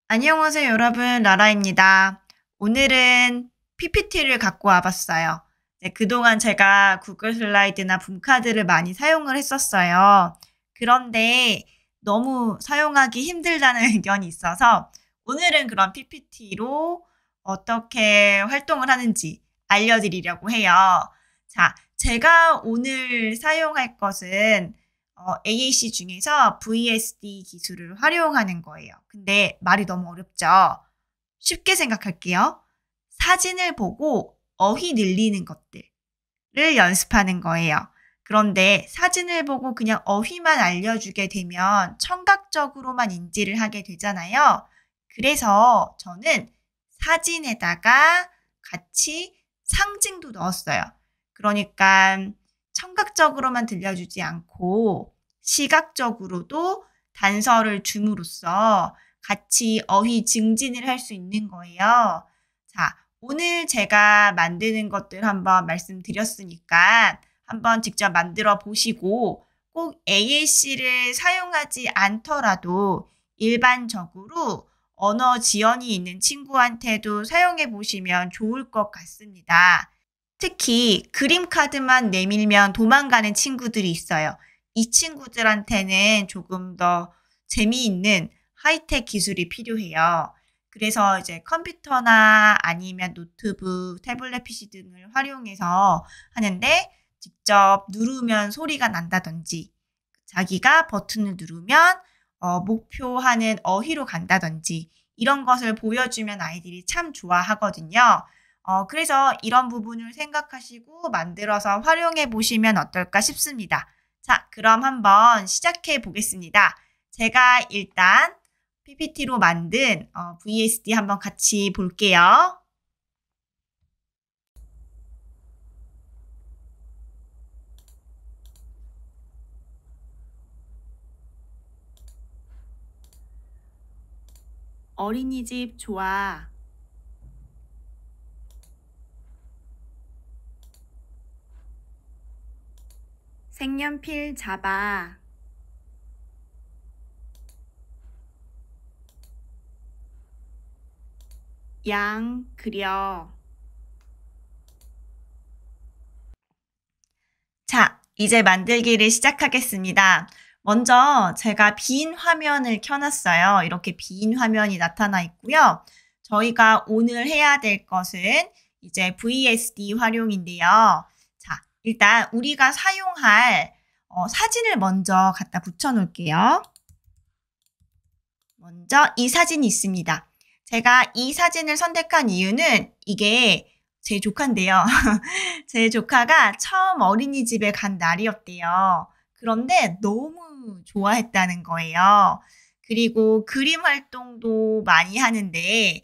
안녕하세요 여러분, 라라입니다. 오늘은 PPT를 갖고 와봤어요. 그동안 제가 구글 슬라이드나 붐카드를 많이 사용을 했었어요. 그런데 너무 사용하기 힘들다는 의견이 있어서 오늘은 그런 PPT로 어떻게 활동을 하는지 알려드리려고 해요. 자, 제가 오늘 사용할 것은 AAC 중에서 VSD 기술을 활용하는 거예요. 근데 말이 너무 어렵죠? 쉽게 생각할게요. 사진을 보고 어휘 늘리는 것들을 연습하는 거예요. 그런데 사진을 보고 그냥 어휘만 알려주게 되면 청각적으로만 인지를 하게 되잖아요. 그래서 저는 사진에다가 같이 상징도 넣었어요. 그러니까 청각적으로만 들려주지 않고 시각적으로도 단서를 줌으로써 같이 어휘 증진을 할 수 있는 거예요. 자, 오늘 제가 만드는 것들 한번 말씀드렸으니까 한번 직접 만들어 보시고 꼭 AAC를 사용하지 않더라도 일반적으로 언어 지연이 있는 친구한테도 사용해 보시면 좋을 것 같습니다. 특히 그림 카드만 내밀면 도망가는 친구들이 있어요. 이 친구들한테는 조금 더 재미있는 하이텍 기술이 필요해요. 그래서 이제 컴퓨터나 아니면 노트북, 태블릿 PC 등을 활용해서 하는데 직접 누르면 소리가 난다든지 자기가 버튼을 누르면 목표하는 어휘로 간다든지 이런 것을 보여주면 아이들이 참 좋아하거든요. 그래서 이런 부분을 생각하시고 만들어서 활용해 보시면 어떨까 싶습니다. 자, 그럼 한번 시작해 보겠습니다. 제가 일단 PPT로 만든 VSD 한번 같이 볼게요. 어린이집 좋아. 색연필 잡아. 양 그려. 자, 이제 만들기를 시작하겠습니다. 먼저 제가 빈 화면을 켜놨어요. 이렇게 빈 화면이 나타나 있고요. 저희가 오늘 해야 될 것은 이제 VSD 활용인데요. 자, 일단 우리가 사용할 사진을 먼저 갖다 붙여 놓을게요. 먼저 이 사진이 있습니다. 제가 이 사진을 선택한 이유는 이게 제 조카인데요. 제 조카가 처음 어린이집에 간 날이었대요. 그런데 너무 좋아했다는 거예요. 그리고 그림 활동도 많이 하는데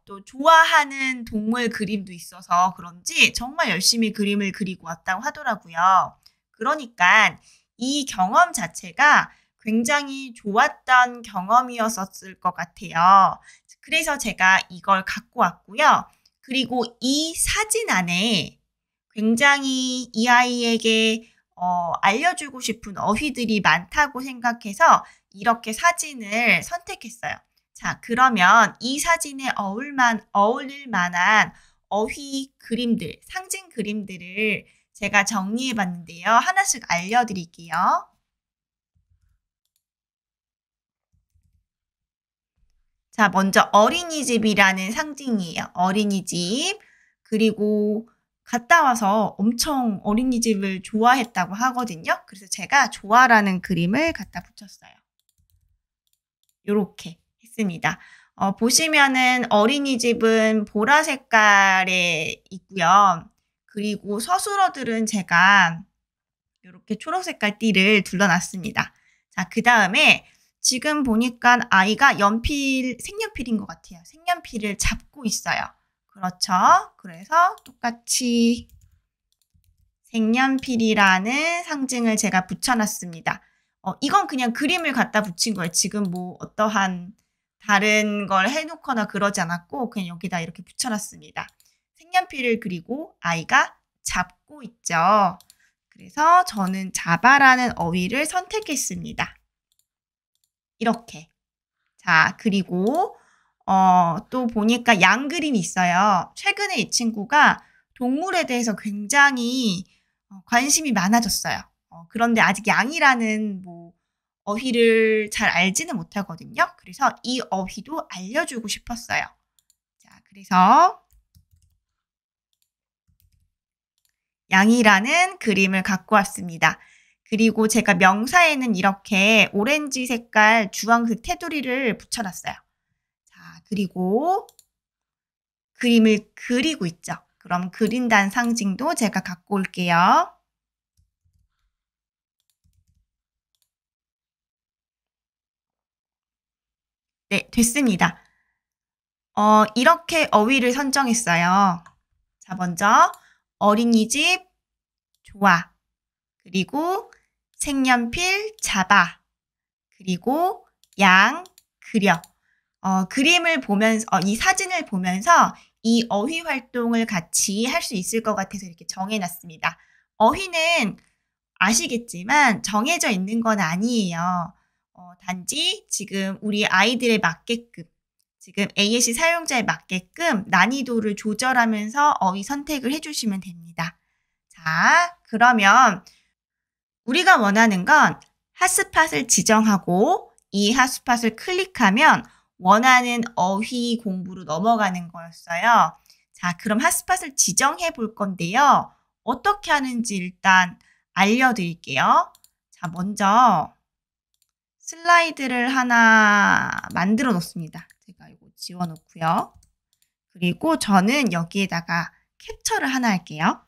또 좋아하는 동물 그림도 있어서 그런지 정말 열심히 그림을 그리고 왔다고 하더라고요. 그러니까 이 경험 자체가 굉장히 좋았던 경험이었을 것 같아요. 그래서 제가 이걸 갖고 왔고요. 그리고 이 사진 안에 굉장히 이 아이에게 알려주고 싶은 어휘들이 많다고 생각해서 이렇게 사진을 선택했어요. 자, 그러면 이 사진에 어울릴 만한 어휘 그림들, 상징 그림들을 제가 정리해 봤는데요. 하나씩 알려드릴게요. 자, 먼저 어린이집이라는 상징이에요. 어린이집. 그리고 갔다 와서 엄청 어린이집을 좋아했다고 하거든요. 그래서 제가 좋아라는 그림을 갖다 붙였어요. 요렇게 했습니다. 보시면은 어린이집은 보라 색깔에 있고요. 그리고 서술어들은 제가 요렇게 초록 색깔 띠를 둘러놨습니다. 자, 그 다음에 지금 보니까 아이가 색연필인 것 같아요. 색연필을 잡고 있어요. 그렇죠? 그래서 똑같이 색연필이라는 상징을 제가 붙여놨습니다. 이건 그냥 그림을 갖다 붙인 거예요. 지금 뭐 어떠한 다른 걸 해놓거나 그러지 않았고 그냥 여기다 이렇게 붙여놨습니다. 색연필을 그리고 아이가 잡고 있죠. 그래서 저는 자바라는 어휘를 선택했습니다. 이렇게. 자, 그리고 또 보니까 양 그림이 있어요. 최근에 이 친구가 동물에 대해서 굉장히 관심이 많아졌어요. 그런데 아직 양이라는 뭐 어휘를 잘 알지는 못하거든요. 그래서 이 어휘도 알려주고 싶었어요. 자, 그래서 양이라는 그림을 갖고 왔습니다. 그리고 제가 명사에는 이렇게 오렌지 색깔 주황색 테두리를 붙여놨어요. 자, 그리고 그림을 그리고 있죠. 그럼 그린다는 상징도 제가 갖고 올게요. 네, 됐습니다. 이렇게 어휘를 선정했어요. 자, 먼저 어린이집 좋아. 그리고 색연필 잡아. 그리고 양 그려. 그림을 보면서, 이 사진을 보면서 이 어휘 활동을 같이 할 수 있을 것 같아서 이렇게 정해놨습니다. 어휘는 아시겠지만 정해져 있는 건 아니에요. 단지 지금 우리 아이들에 맞게끔, 지금 ASC 사용자에 맞게끔 난이도를 조절하면서 어휘 선택을 해주시면 됩니다. 자, 그러면 우리가 원하는 건 핫스팟을 지정하고 이 핫스팟을 클릭하면 원하는 어휘 공부로 넘어가는 거였어요. 자, 그럼 핫스팟을 지정해 볼 건데요. 어떻게 하는지 일단 알려드릴게요. 자, 먼저 슬라이드를 하나 만들어 놓습니다. 제가 이거 지워 놓고요. 그리고 저는 여기에다가 캡처를 하나 할게요.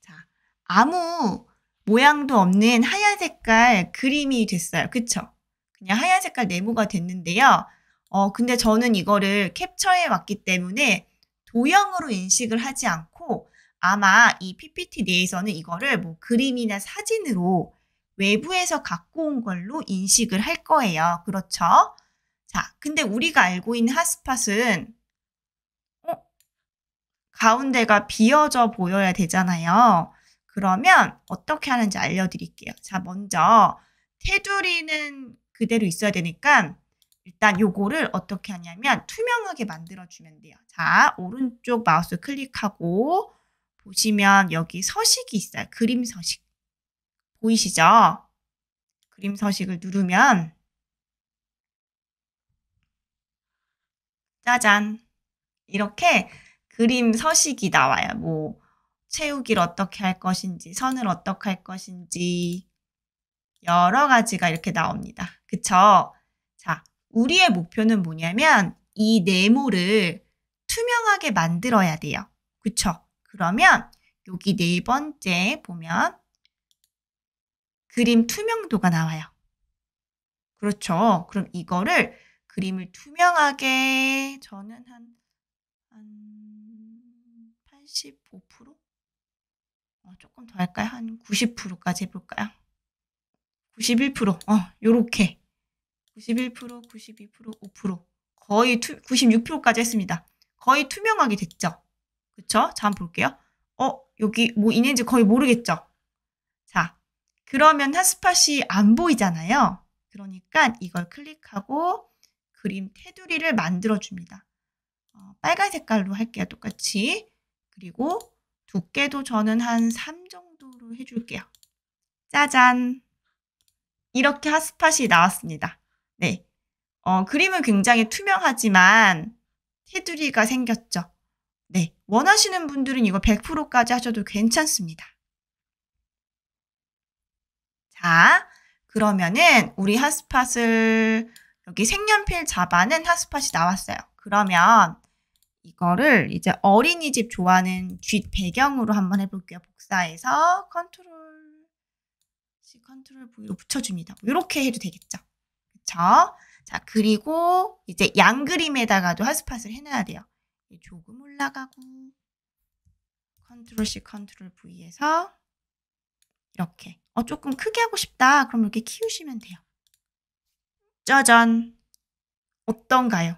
자, 아무 모양도 없는 하얀 색깔 그림이 됐어요. 그쵸? 그냥 하얀 색깔 네모가 됐는데요. 근데 저는 이거를 캡처해 왔기 때문에 도형으로 인식을 하지 않고 아마 이 PPT 내에서는 이거를 뭐 그림이나 사진으로 외부에서 갖고 온 걸로 인식을 할 거예요. 그렇죠? 자, 근데 우리가 알고 있는 핫스팟은 가운데가 비어져 보여야 되잖아요. 그러면 어떻게 하는지 알려드릴게요. 자, 먼저 테두리는 그대로 있어야 되니까 일단 요거를 어떻게 하냐면 투명하게 만들어주면 돼요. 자, 오른쪽 마우스 클릭하고 보시면 여기 서식이 있어요. 그림 서식. 보이시죠? 그림 서식을 누르면 짜잔. 이렇게 그림 서식이 나와요. 뭐 채우기를 어떻게 할 것인지, 선을 어떻게 할 것인지 여러 가지가 이렇게 나옵니다. 그쵸? 자, 우리의 목표는 뭐냐면 이 네모를 투명하게 만들어야 돼요. 그쵸? 그러면 여기 네 번째 보면 그림 투명도가 나와요. 그렇죠? 그럼 이거를 그림을 투명하게 저는 한 85%? 조금 더 할까요? 한 90%까지 해볼까요? 91%, 요렇게. 91%, 92%, 5%. 거의 96%까지 했습니다. 거의 투명하게 됐죠? 그쵸? 자, 한번 볼게요. 여기 뭐 있는지 거의 모르겠죠? 자, 그러면 핫스팟이 안 보이잖아요. 그러니까 이걸 클릭하고 그림 테두리를 만들어줍니다. 빨간 색깔로 할게요. 똑같이. 그리고 두께도 저는 한 3 정도로 해줄게요. 짜잔. 이렇게 핫스팟이 나왔습니다. 네. 그림은 굉장히 투명하지만 테두리가 생겼죠. 네. 원하시는 분들은 이거 100%까지 하셔도 괜찮습니다. 자, 그러면은 우리 핫스팟을 여기 색연필 잡아는 핫스팟이 나왔어요. 그러면 이거를 이제 어린이집 좋아하는 뒷 배경으로 한번 해볼게요. 복사해서 컨트롤 C, 컨트롤 V로 붙여줍니다. 이렇게 해도 되겠죠. 그쵸? 자, 그리고 이제 양 그림에다가도 핫스팟을 해놔야 돼요. 조금 올라가고 컨트롤 C, 컨트롤 V에서 이렇게. 조금 크게 하고 싶다. 그럼 이렇게 키우시면 돼요. 짜잔! 어떤가요?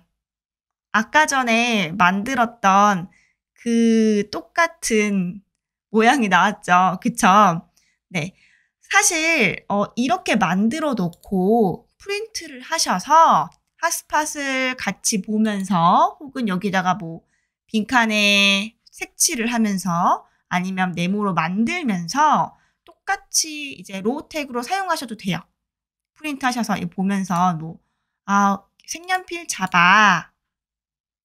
아까 전에 만들었던 그 똑같은 모양이 나왔죠. 그쵸? 네. 사실 이렇게 만들어 놓고 프린트를 하셔서 핫스팟을 같이 보면서 혹은 여기다가 뭐 빈칸에 색칠을 하면서 아니면 메모로 만들면서 똑같이 이제 로우텍으로 사용하셔도 돼요. 프린트 하셔서 보면서 뭐 색연필 잡아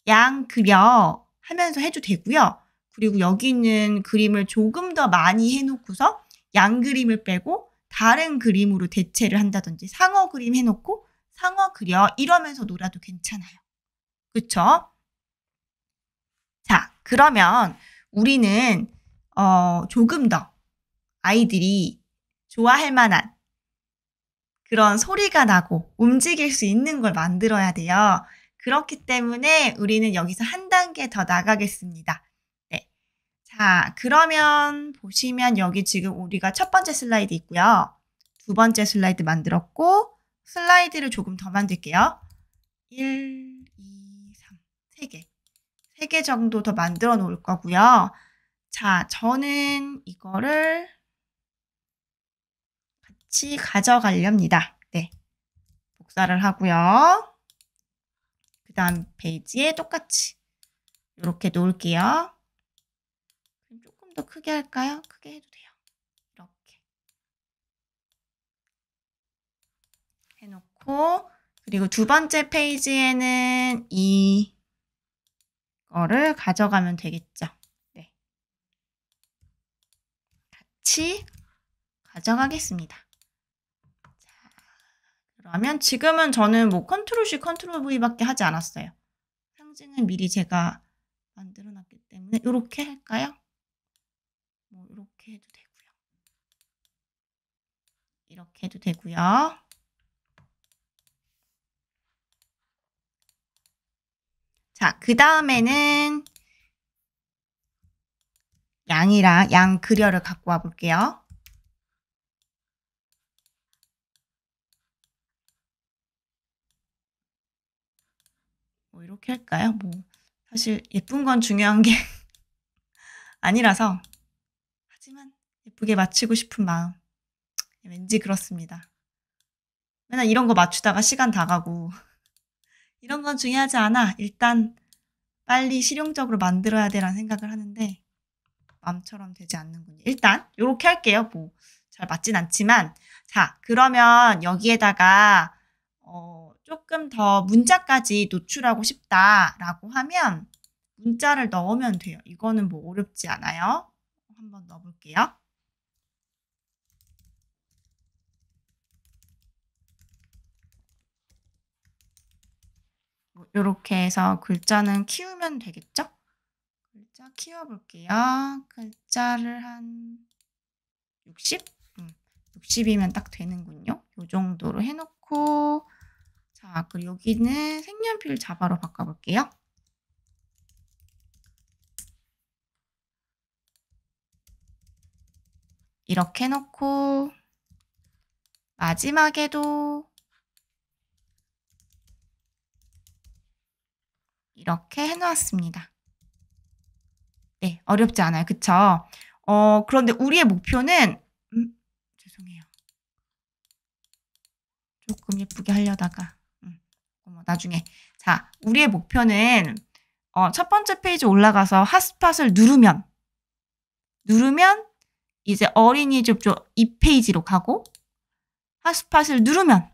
양 그려 하면서 해도 되고요. 그리고 여기 있는 그림을 조금 더 많이 해놓고서 양 그림을 빼고 다른 그림으로 대체를 한다든지 상어 그림 해놓고 상어 그려 이러면서 놀아도 괜찮아요. 그쵸? 자, 그러면 우리는 조금 더 아이들이 좋아할 만한 그런 소리가 나고 움직일 수 있는 걸 만들어야 돼요. 그렇기 때문에 우리는 여기서 한 단계 더 나가겠습니다. 네. 자, 그러면 보시면 여기 지금 우리가 첫 번째 슬라이드 있고요. 두 번째 슬라이드 만들었고 슬라이드를 조금 더 만들게요. 1, 2, 3, 3개. 3개 정도 더 만들어 놓을 거고요. 자, 저는 이거를 같이 가져가렵니다. 네. 복사를 하고요. 그 다음 페이지에 똑같이 이렇게 놓을게요. 조금 더 크게 할까요? 크게 해도 돼요. 이렇게 해놓고 그리고 두 번째 페이지에는 이거를 가져가면 되겠죠. 네. 같이 가져가겠습니다. 자, 그러면 지금은 저는 뭐 컨트롤 C, 컨트롤 V밖에 하지 않았어요. 상징은 미리 제가 만들어놨기 때문에 이렇게 할까요? 뭐 이렇게 해도 되고요. 이렇게 해도 되고요. 자, 그 다음에는 양이랑 양 그려를 갖고 와 볼게요. 뭐 이렇게 할까요? 뭐 사실 예쁜 건 중요한 게 아니라서 하지만 예쁘게 맞추고 싶은 마음 왠지 그렇습니다. 맨날 이런 거 맞추다가 시간 다 가고 이런 건 중요하지 않아. 일단 빨리 실용적으로 만들어야 돼라는 생각을 하는데 마음처럼 되지 않는군요. 일단 이렇게 할게요. 뭐 잘 맞진 않지만 자 그러면 여기에다가 조금 더 문자까지 노출하고 싶다라고 하면 문자를 넣으면 돼요. 이거는 뭐 어렵지 않아요. 한번 넣어볼게요. 뭐 이렇게 해서 글자는 키우면 되겠죠? 글자 키워볼게요. 글자를 한 60? 60이면 딱 되는군요. 이 정도로 해놓고 자, 그리고 여기는 색연필 자바로 바꿔볼게요. 이렇게 해놓고 마지막에도 이렇게 해놓았습니다. 네, 어렵지 않아요. 그쵸? 그런데 우리의 목표는 죄송해요. 조금 예쁘게 하려다가 나중에 자, 우리의 목표는 첫 번째 페이지 올라가서 핫스팟을 누르면 이제 어린이집 2페이지로 가고 핫스팟을 누르면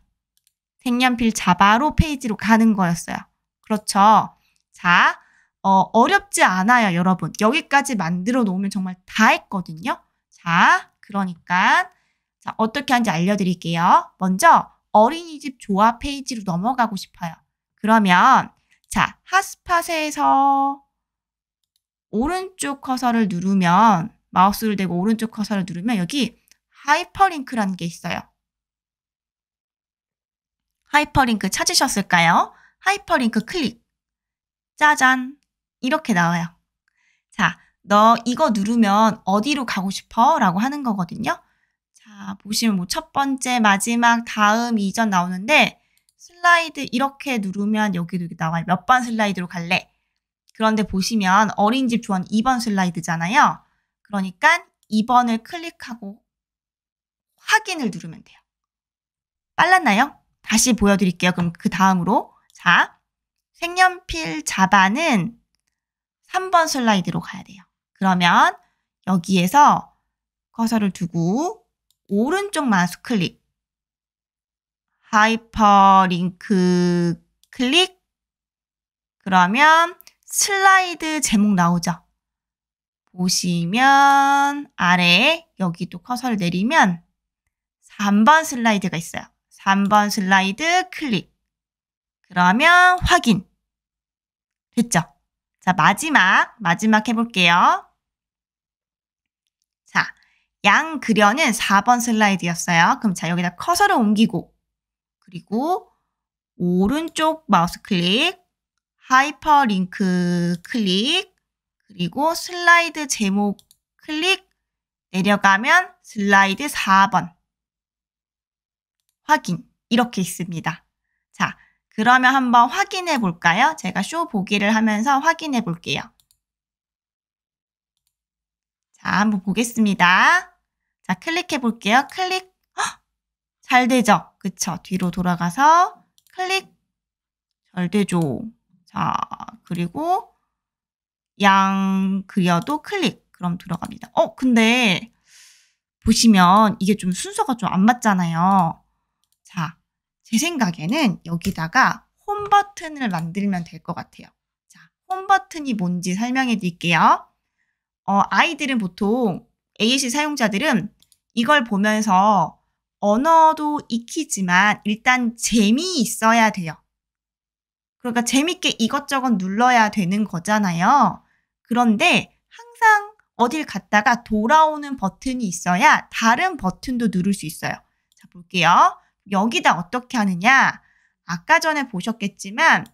색연필 자바로 페이지로 가는 거였어요. 그렇죠? 자, 어렵지 않아요, 여러분. 여기까지 만들어 놓으면 정말 다 했거든요. 자, 그러니까 자, 어떻게 하는지 알려드릴게요. 먼저 어린이집 조합 페이지로 넘어가고 싶어요. 그러면 자, 핫스팟에서 오른쪽 커서를 누르면 마우스를 대고 오른쪽 커서를 누르면 여기 하이퍼링크라는 게 있어요. 하이퍼링크 찾으셨을까요? 하이퍼링크 클릭. 짜잔. 이렇게 나와요. 자, 너 이거 누르면 어디로 가고 싶어? 라고 하는 거거든요. 자, 보시면 뭐 첫 번째, 마지막, 다음, 이전 나오는데 슬라이드 이렇게 누르면 여기도 이렇게 나와요. 몇 번 슬라이드로 갈래? 그런데 보시면 어린이집 조언 2번 슬라이드잖아요. 그러니까 2번을 클릭하고 확인을 누르면 돼요. 빨랐나요? 다시 보여드릴게요. 그럼 그 다음으로. 자, 색연필 잡아는 3번 슬라이드로 가야 돼요. 그러면 여기에서 커서를 두고 오른쪽 마우스 클릭, 하이퍼링크 클릭, 그러면 슬라이드 제목 나오죠. 보시면 아래에 여기도 커서를 내리면 3번 슬라이드가 있어요. 3번 슬라이드 클릭. 그러면 확인. 됐죠? 자, 마지막 해볼게요. 자, 양 그려는 4번 슬라이드였어요. 그럼 자, 여기다 커서를 옮기고, 그리고 오른쪽 마우스 클릭, 하이퍼링크 클릭, 그리고 슬라이드 제목 클릭, 내려가면 슬라이드 4번. 확인. 이렇게 있습니다. 자, 그러면 한번 확인해 볼까요? 제가 쇼 보기를 하면서 확인해 볼게요. 자, 한번 보겠습니다. 자, 클릭해 볼게요. 클릭. 헉! 잘 되죠? 그쵸? 뒤로 돌아가서 클릭. 잘 되죠? 자, 그리고 양 그려도 클릭. 그럼 들어갑니다. 근데 보시면 이게 좀 순서가 좀 안 맞잖아요. 자, 제 생각에는 여기다가 홈 버튼을 만들면 될 것 같아요. 자, 홈 버튼이 뭔지 설명해 드릴게요. 아이들은 보통 AAC 사용자들은 이걸 보면서 언어도 익히지만 일단 재미있어야 돼요. 그러니까 재밌게 이것저것 눌러야 되는 거잖아요. 그런데 항상 어딜 갔다가 돌아오는 버튼이 있어야 다른 버튼도 누를 수 있어요. 자, 볼게요. 여기다 어떻게 하느냐? 아까 전에 보셨겠지만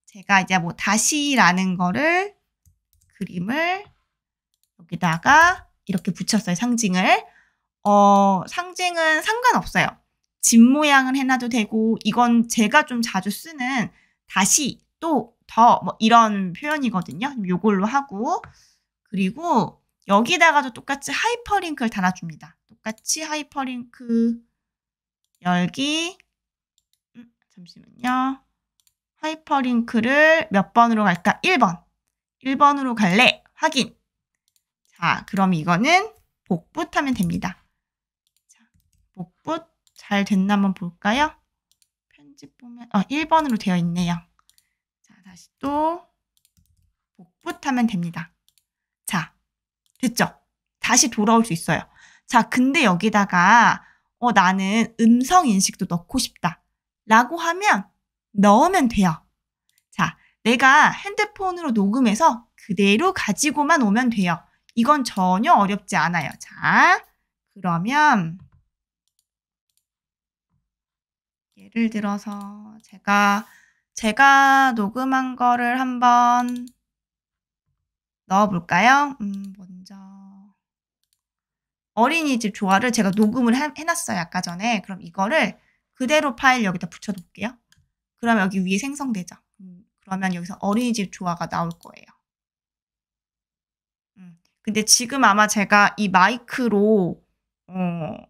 제가 이제 뭐 다시라는 거를 그림을 여기다가 이렇게 붙였어요. 상징을. 상징은 상관없어요. 집 모양을 해놔도 되고 이건 제가 좀 자주 쓰는 다시 또 더 뭐 이런 표현이거든요. 요걸로 하고 그리고 여기다가도 똑같이 하이퍼링크를 달아줍니다. 똑같이 하이퍼링크 열기 잠시만요. 하이퍼링크를 몇 번으로 갈까? 1번. 1번으로 갈래? 확인. 자, 그럼 이거는 복붙하면 됩니다. 자, 복붙 잘 됐나 한번 볼까요? 편집 보면 1번으로 되어 있네요. 자, 다시 또 복붙하면 됩니다. 자, 됐죠? 다시 돌아올 수 있어요. 자, 근데 여기다가 나는 음성 인식도 넣고 싶다. 라고 하면 넣으면 돼요. 자, 내가 핸드폰으로 녹음해서 그대로 가지고만 오면 돼요. 이건 전혀 어렵지 않아요. 자, 그러면 예를 들어서 제가 녹음한 거를 한번 넣어볼까요? 먼저 어린이집 조화를 제가 녹음을 해놨어요. 아까 전에. 그럼 이거를 그대로 파일 여기다 붙여놓을게요. 그러면 여기 위에 생성되죠. 그러면 여기서 어린이집 조화가 나올 거예요. 근데 지금 아마 제가 이 마이크로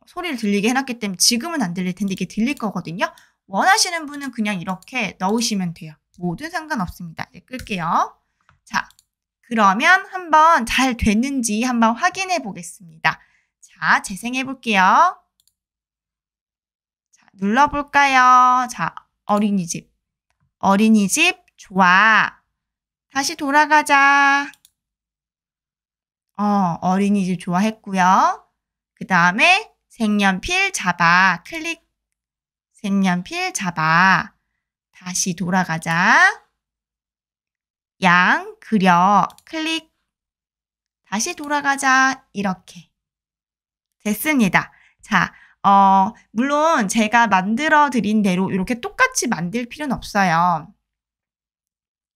소리를 들리게 해놨기 때문에 지금은 안 들릴 텐데 이게 들릴 거거든요. 원하시는 분은 그냥 이렇게 넣으시면 돼요. 뭐든 상관없습니다. 이제 끌게요. 자, 그러면 한번 잘 됐는지 한번 확인해 보겠습니다. 자, 재생해 볼게요. 자, 눌러볼까요? 자, 어린이집 좋아. 다시 돌아가자. 어린이집 좋아했고요. 그 다음에 색연필 잡아. 클릭. 색연필 잡아. 다시 돌아가자. 양 그려. 클릭. 다시 돌아가자. 이렇게. 됐습니다. 자, 물론 제가 만들어 드린 대로 이렇게 똑같이 만들 필요는 없어요.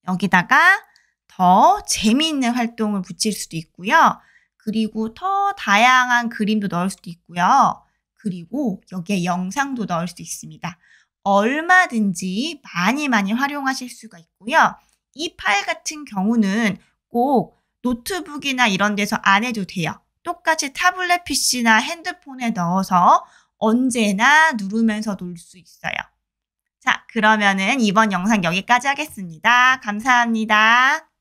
여기다가 더 재미있는 활동을 붙일 수도 있고요. 그리고 더 다양한 그림도 넣을 수도 있고요. 그리고 여기에 영상도 넣을 수도 있습니다. 얼마든지 많이 활용하실 수가 있고요. 이 파일 같은 경우는 꼭 노트북이나 이런 데서 안 해도 돼요. 똑같이 타블렛 PC나 핸드폰에 넣어서 언제나 누르면서 놀 수 있어요. 자, 그러면은 이번 영상 여기까지 하겠습니다. 감사합니다.